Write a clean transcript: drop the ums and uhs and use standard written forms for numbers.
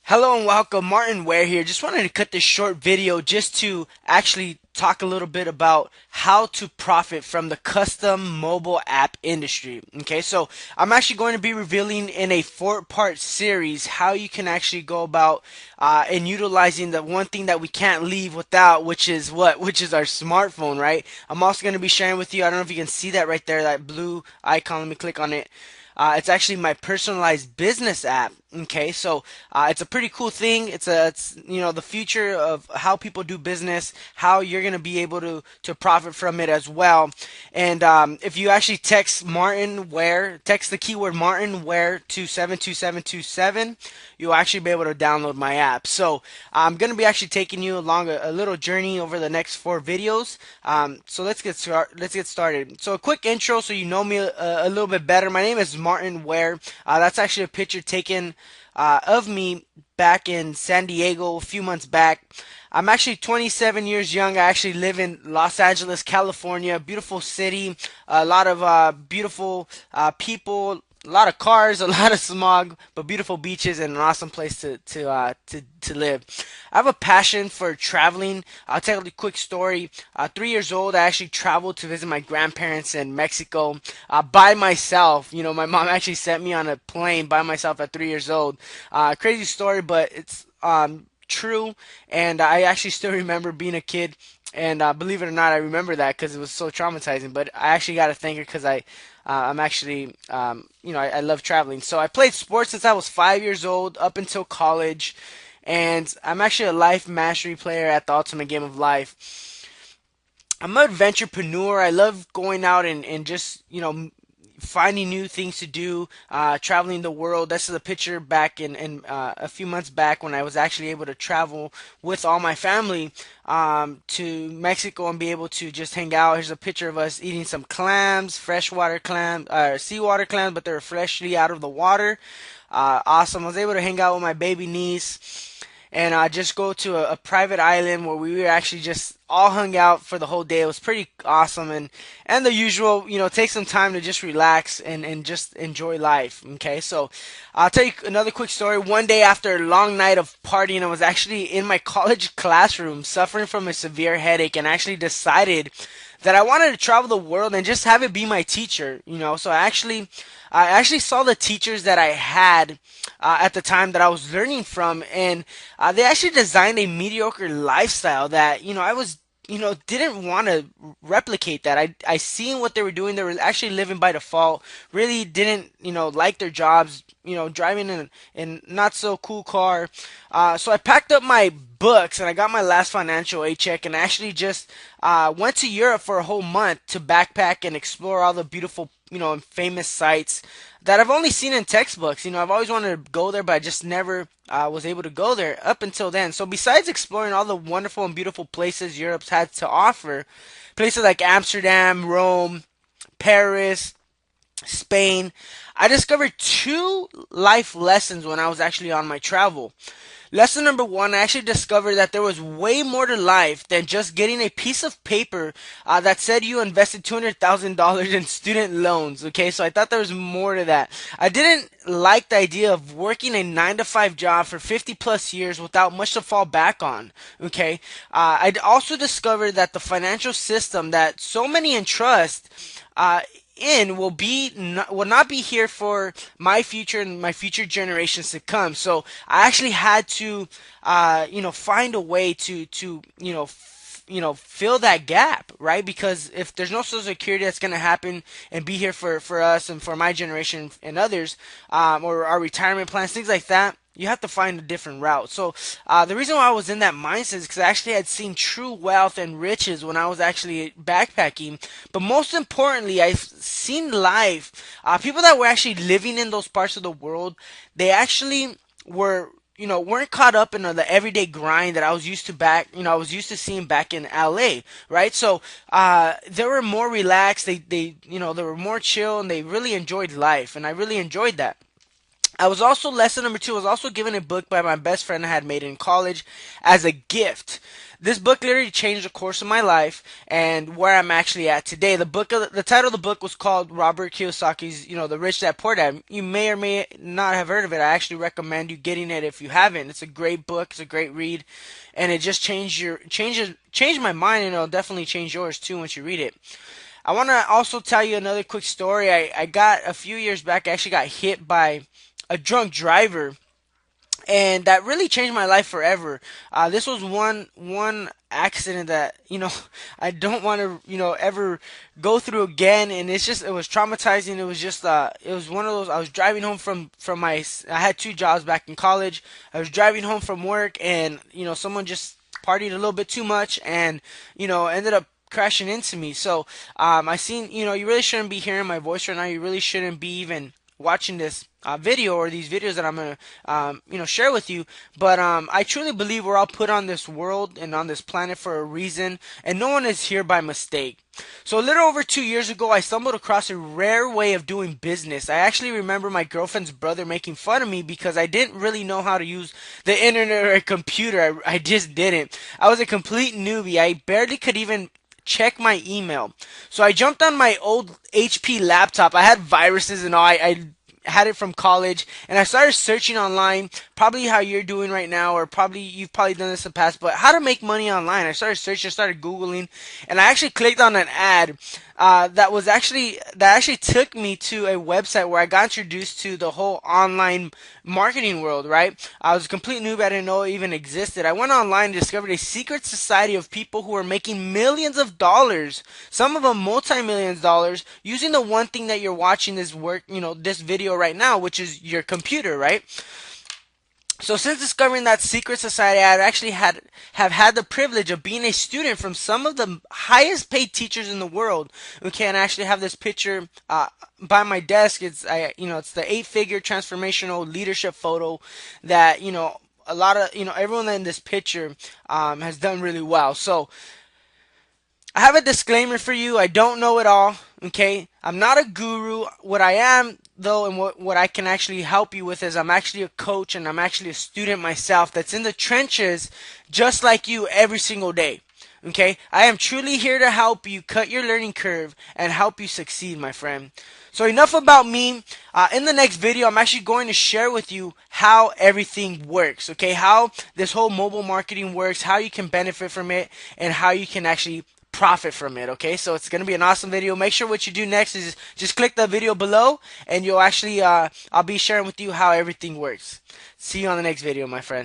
Hello and welcome, Martin Ware here. Just wanted to cut this short video just to actually talk a little bit about how to profit from the custom mobile app industry. Okay, so I'm actually going to be revealing in a four-part series how you can actually go about and utilizing the one thing that we can't leave without, which is what? Which is our smartphone, right? I'm also going to be sharing with you, I don't know if you can see that right there, that blue icon. Let me click on it. It's actually my personalized business app. Okay, so it's a pretty cool thing. It's the future of how people do business, how you're gonna be able to profit from it as well. And if you actually text Martin Ware, text the keyword Martin Ware to 72727, you'll actually be able to download my app. So I'm gonna be actually taking you along a little journey over the next four videos. So let's get started. So a quick intro, so you know me a little bit better. My name is Martin Ware. That's actually a picture taken of me back in San Diego a few months back. I'm actually 27 years young. I actually live in Los Angeles, California. Beautiful city, a lot of beautiful people, a lot of cars, a lot of smog, but beautiful beaches and an awesome place to live. I have a passion for traveling. I'll tell you a quick story. 3 years old, I actually traveled to visit my grandparents in Mexico by myself. You know, my mom actually sent me on a plane by myself at 3 years old. Crazy story, but it's true. And I actually still remember being a kid. And believe it or not, I remember that because it was so traumatizing. But I actually got to thank her because I'm actually, I love traveling. So I played sports since I was 5 years old up until college. And I'm actually a life mastery player at the Ultimate Game of Life. I'm an adventurepreneur. I love going out and just, finding new things to do, traveling the world. This is a picture back in a few months back when I was actually able to travel with all my family to Mexico and be able to just hang out. Here's a picture of us eating some clams, freshwater clams, seawater clams, but they're freshly out of the water. Awesome. I was able to hang out with my baby niece and just go to a private island where we were actually just all hung out for the whole day. It was pretty awesome and the usual, take some time to just relax and just enjoy life. Okay, so I'll tell you another quick story. One day after a long night of partying, I was actually in my college classroom suffering from a severe headache and actually decided that I wanted to travel the world and just have it be my teacher, So I actually saw the teachers that I had at the time that I was learning from, and they actually designed a mediocre lifestyle that I was didn't want to replicate that. I seen what they were doing. They were actually living by default. Really didn't like their jobs. Driving in not so cool car. So I packed up my books and I got my last financial aid check and actually just went to Europe for a whole month to backpack and explore all the beautiful and famous sites that I've only seen in textbooks. I've always wanted to go there, but I just never was able to go there up until then. So besides exploring all the wonderful and beautiful places Europe's had to offer, places like Amsterdam, Rome, Paris, Spain, I discovered two life lessons when I was actually on my travel. Lesson number one, I actually discovered that there was way more to life than just getting a piece of paper that said you invested $200,000 in student loans. Okay, so I thought there was more to that. I didn't like the idea of working a 9 to 5 job for 50 plus years without much to fall back on. Okay, I'd also discovered that the financial system that so many entrust will not be here for my future and my future generations to come. So I actually had to find a way to fill that gap, right? Because if there's no social security that's going to happen and be here for us and for my generation and others, or our retirement plans, things like that, you have to find a different route. So the reason why I was in that mindset is because I actually had seen true wealth and riches when I was actually backpacking. But most importantly, I've seen life. People that were actually living in those parts of the world, they actually were weren't caught up in the everyday grind that I was used to I was used to seeing back in LA, right? So they were more relaxed. They were more chill and they really enjoyed life, and I really enjoyed that. I was also, lesson number two, I was also given a book by my best friend I had made in college as a gift. This book literally changed the course of my life and where I'm actually at today. The title of the book was called Robert Kiyosaki's, The Rich Dad Poor Dad. You may or may not have heard of it. I actually recommend you getting it if you haven't. It's a great book. It's a great read, and it just changed my mind, and it'll definitely change yours too once you read it. I want to also tell you another quick story. I got a few years back. I actually got hit by a drunk driver, and that really changed my life forever. This was one accident that I don't want to ever go through again, and it was traumatizing. It was just it was one of those. I was driving home from my I had two jobs back in college. I was driving home from work, and someone just partied a little bit too much, and ended up crashing into me. So I seen, you really shouldn't be hearing my voice right now. You really shouldn't be even watching this video or these videos that I'm gonna share with you. But I truly believe we're all put on this world and on this planet for a reason, and no one is here by mistake. So a little over 2 years ago, I stumbled across a rare way of doing business. I actually remember my girlfriend's brother making fun of me because I didn't really know how to use the internet or a computer. I just didn't. I was a complete newbie. I barely could even check my email. So I jumped on my old HP laptop. I had viruses and all. I had it from college, and I started searching online, probably how you're doing right now, or probably you've probably done this in the past, but how to make money online. I started searching, started Googling, and I actually clicked on an ad that actually took me to a website where I got introduced to the whole online marketing world, right? I was a complete noob. I didn't know it even existed. I went online and discovered a secret society of people who are making millions of dollars, some of them multi-millions of dollars, using the one thing that you're watching this video right now, which is your computer, right? So since discovering that secret society, I actually have had the privilege of being a student from some of the highest paid teachers in the world. Okay, and I actually have this picture by my desk. It's the 8-figure transformational leadership photo that a lot of everyone in this picture has done really well. So I have a disclaimer for you. I don't know it all. Okay, I'm not a guru. What I am, though, and what I can actually help you with is I'm actually a coach, and I'm actually a student myself that's in the trenches just like you every single day. Okay, I am truly here to help you cut your learning curve and help you succeed, my friend. So enough about me. In the next video, I'm actually going to share with you how everything works. Okay, how this whole mobile marketing works, how you can benefit from it, and how you can actually profit from it. Okay, so it's gonna be an awesome video. Make sure what you do next is just click the video below, and you'll actually I'll be sharing with you how everything works. See you on the next video, my friend.